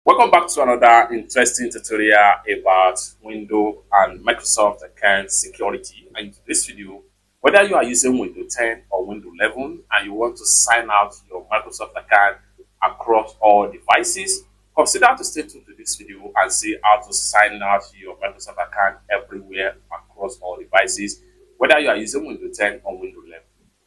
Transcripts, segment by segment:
Welcome back to another interesting tutorial about Windows and Microsoft account security. And in this video, whether you are using Windows 10 or Windows 11 and you want to sign out your Microsoft account across all devices, consider to stay tuned to this video and see how to sign out your Microsoft account everywhere across all devices, whether you are using Windows 10 or Windows 11.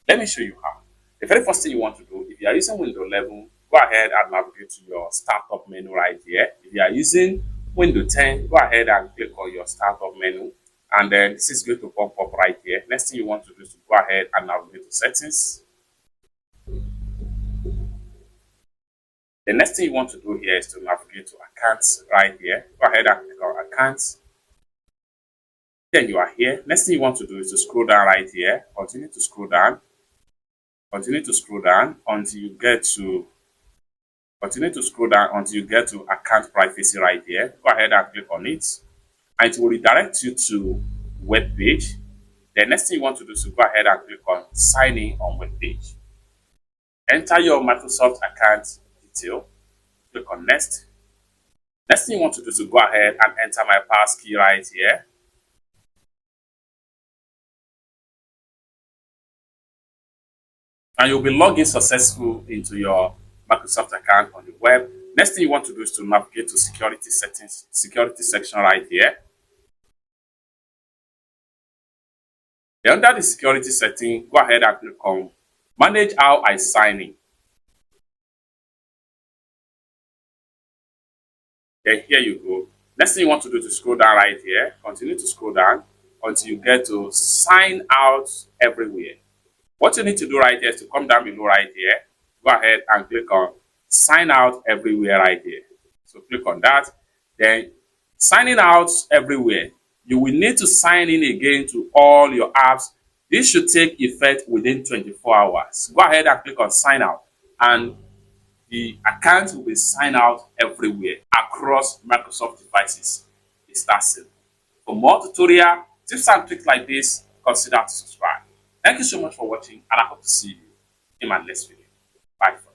Let me show you how. The very first thing you want to do, if you are using Windows 11, go ahead and navigate to your startup menu right here. If you are using Windows 10, go ahead and click on your startup menu, and then this is going to pop up right here. Next thing you want to do is to go ahead and navigate to settings. The next thing you want to do here is to navigate to accounts right here. Go ahead and click on accounts. Then you are here. Next thing you want to do is to scroll down right here. Continue to scroll down. Continue to scroll down until you get to account privacy right here. Go ahead and click on it, and it will redirect you to web page. The next thing you want to do is to go ahead and click on sign in on web page. Enter your Microsoft account detail. Click on next. Next thing you want to do is to go ahead and enter my passkey right here. And you'll be logged in successful into your Microsoft account on the web. Next thing you want to do is to navigate to security settings, security section right here. Then under the security setting, go ahead and click on manage how I sign in. Then here you go. Next thing you want to do is to scroll down right here. Continue to scroll down until you get to sign out everywhere. What you need to do right here is to come down below right here. Go ahead and click on sign out everywhere right here. So click on that. Then signing out everywhere. You will need to sign in again to all your apps. This should take effect within 24 hours. Go ahead and click on sign out, and the account will be signed out everywhere across Microsoft devices. It's that simple. For more tutorial tips and tricks like this, consider to subscribe. Thank you so much for watching, and I hope to see you in my next video. Bye.